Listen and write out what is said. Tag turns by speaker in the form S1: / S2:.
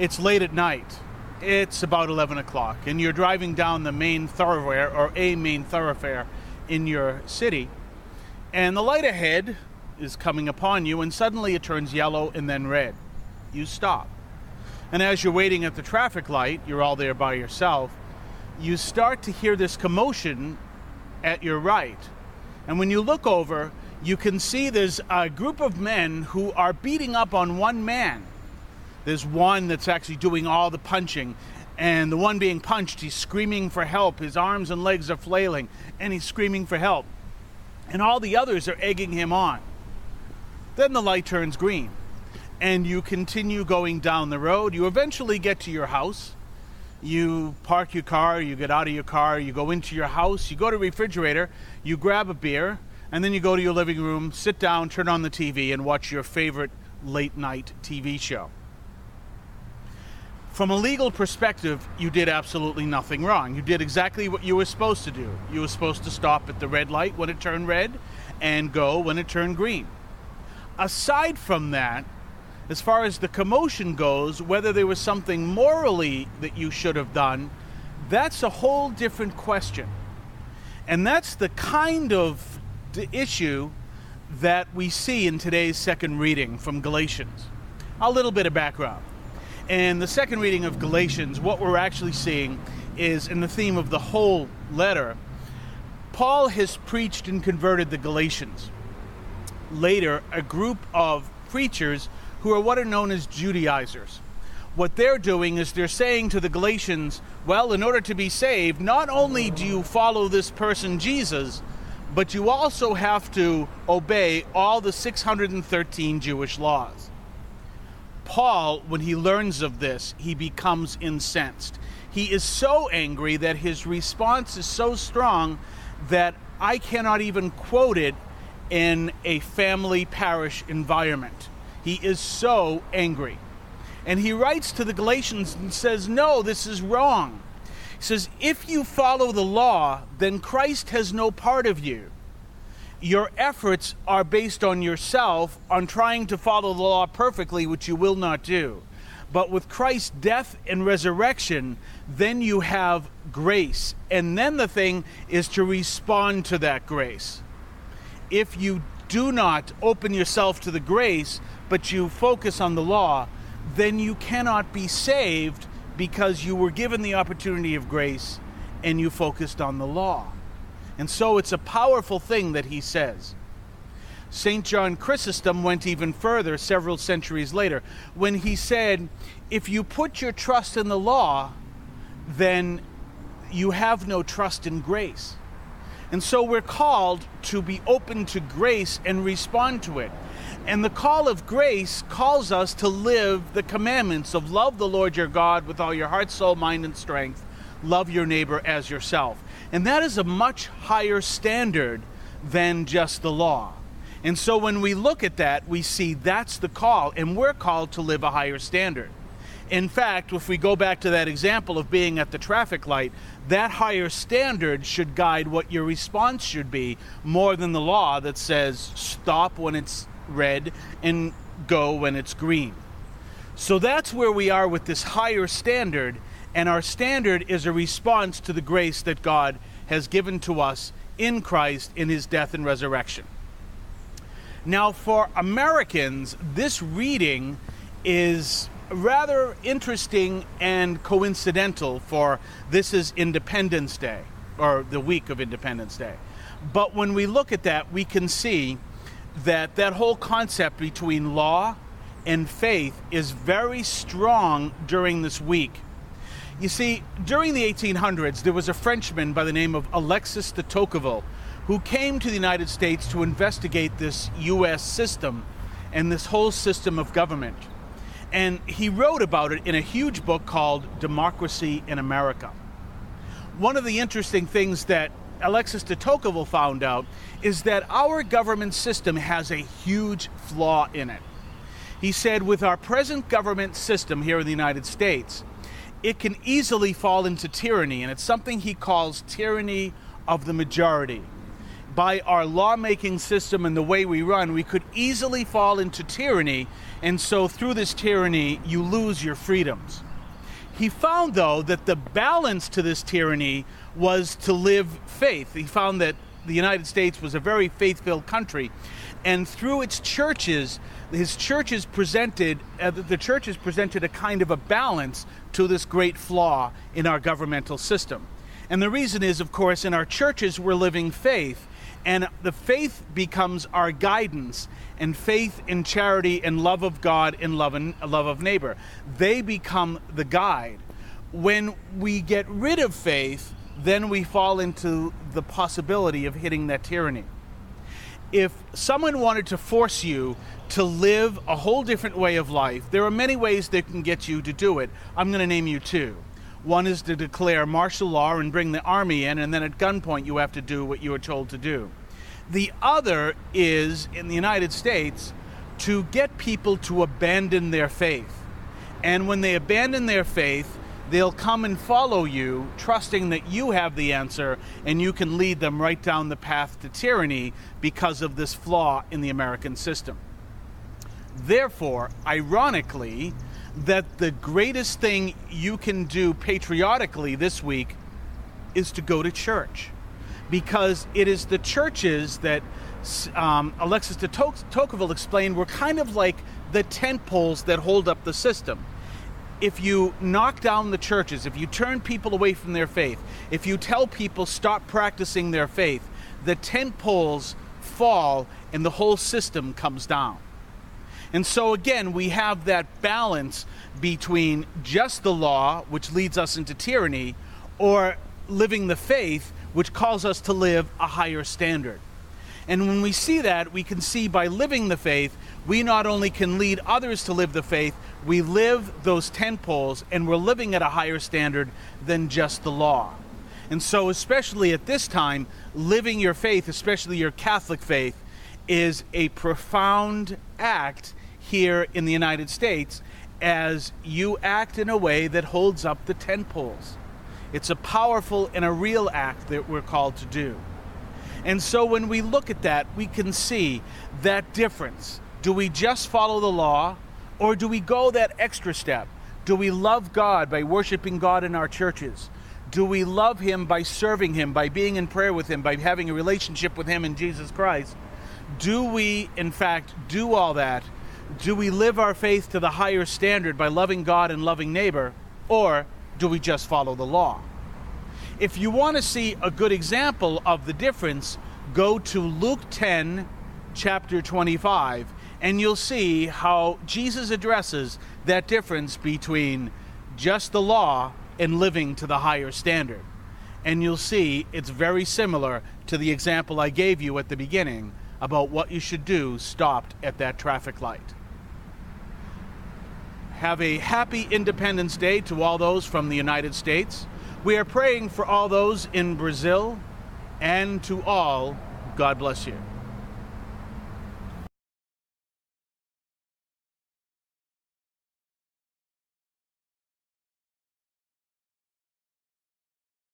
S1: It's late at night. It's about 11 o'clock, and you're driving down the main thoroughfare, or a main thoroughfare in your city, and the light ahead is coming upon you, and suddenly it turns yellow and then red. You stop. And as you're waiting at the traffic light, you're all there by yourself, you start to hear this commotion at your right. And when you look over, you can see there's a group of men who are beating up on one man. There's one that's actually doing all the punching, and the one being punched, he's screaming for help. His arms and legs are flailing, and he's screaming for help. And all the others are egging him on. Then the light turns green, and you continue going down the road. You eventually get to your house. You park your car, you get out of your car, you go into your house, you go to the refrigerator, you grab a beer, and then you go to your living room, sit down, turn on the TV, and watch your favorite late night TV show. From a legal perspective, you did absolutely nothing wrong. You did exactly what you were supposed to do. You were supposed to stop at the red light when it turned red and go when it turned green. Aside from that, as far as the commotion goes, whether there was something morally that you should have done, that's a whole different question. And that's the kind of the issue that we see in today's second reading from Galatians. A little bit of background. In the second reading of Galatians, what we're actually seeing is, in the theme of the whole letter, Paul has preached and converted the Galatians. Later, a group of preachers who are what are known as Judaizers. What they're doing is they're saying to the Galatians, well, in order to be saved, not only do you follow this person Jesus, but you also have to obey all the 613 Jewish laws. Paul, when he learns of this, he becomes incensed. He is so angry that his response is so strong that I cannot even quote it in a family parish environment. He is so angry. And he writes to the Galatians and says, no, this is wrong. He says, if you follow the law, then Christ has no part of you. Your efforts are based on yourself, on trying to follow the law perfectly, which you will not do. But with Christ's death and resurrection, then you have grace. And then the thing is to respond to that grace. If you do not open yourself to the grace, but you focus on the law, then you cannot be saved because you were given the opportunity of grace and you focused on the law. And so it's a powerful thing that he says. St. John Chrysostom went even further several centuries later when he said, if you put your trust in the law, then you have no trust in grace. And so we're called to be open to grace and respond to it. And the call of grace calls us to live the commandments of love the Lord your God with all your heart, soul, mind, and strength. Love your neighbor as yourself. And that is a much higher standard than just the law. And so when we look at that, we see that's the call, and we're called to live a higher standard. In fact, if we go back to that example of being at the traffic light, that higher standard should guide what your response should be more than the law that says stop when it's red and go when it's green. So that's where we are with this higher standard, and our standard is a response to the grace that God has given to us in Christ in his death and resurrection. Now, for Americans, this reading is rather interesting and coincidental, for this is Independence Day, or the week of Independence Day. But when we look at that, we can see that that whole concept between law and faith is very strong during this week. You see, during the 1800s, there was a Frenchman by the name of Alexis de Tocqueville who came to the United States to investigate this U.S. system and this whole system of government. And he wrote about it in a huge book called Democracy in America. One of the interesting things that Alexis de Tocqueville found out is that our government system has a huge flaw in it. He said, with our present government system here in the United States, it can easily fall into tyranny, and it's something he calls tyranny of the majority. by our lawmaking system and the way we run, we could easily fall into tyranny, and so through this tyranny, you lose your freedoms. He found, though, that the balance to this tyranny was to live faith. He found that the United States was a very faith-filled country, and through its churches, the churches presented a kind of a balance to this great flaw in our governmental system. And the reason is, of course, in our churches we're living faith, and the faith becomes our guidance, and faith in charity and love of God and love of neighbor. They become the guide. When we get rid of faith, then we fall into the possibility of hitting that tyranny. If someone wanted to force you to live a whole different way of life, there are many ways they can get you to do it. I'm going to name you two. One is to declare martial law and bring the army in, and then at gunpoint you have to do what you are told to do. The other is, in the United States, to get people to abandon their faith. And when they abandon their faith, they'll come and follow you, trusting that you have the answer, and you can lead them right down the path to tyranny because of this flaw in the American system. Therefore, ironically, that the greatest thing you can do patriotically this week is to go to church, because it is the churches that Alexis de Tocqueville explained were kind of like the tent poles that hold up the system. If you knock down the churches, if you turn people away from their faith, if you tell people stop practicing their faith, the tent poles fall and the whole system comes down. And so again, we have that balance between just the law, which leads us into tyranny, or living the faith, which calls us to live a higher standard. And when we see that, we can see by living the faith, we not only can lead others to live the faith, we live those tent poles, and we're living at a higher standard than just the law. And so especially at this time, living your faith, especially your Catholic faith, is a profound act here in the United States, as you act in a way that holds up the tent poles. It's a powerful and a real act that we're called to do. And so when we look at that, we can see that difference. Do we just follow the law, or do we go that extra step? Do we love God by worshiping God in our churches? Do we love Him by serving Him, by being in prayer with Him, by having a relationship with Him in Jesus Christ? Do we, in fact, do all that? Do we live our faith to the higher standard by loving God and loving neighbor, or do we just follow the law? If you want to see a good example of the difference, go to Luke 10, chapter 25, and you'll see how Jesus addresses that difference between just the law and living to the higher standard. And you'll see it's very similar to the example I gave you at the beginning about what you should do stopped at that traffic light. Have a happy Independence Day to all those from the United States. We are praying for all those in Brazil, and to all, God bless you.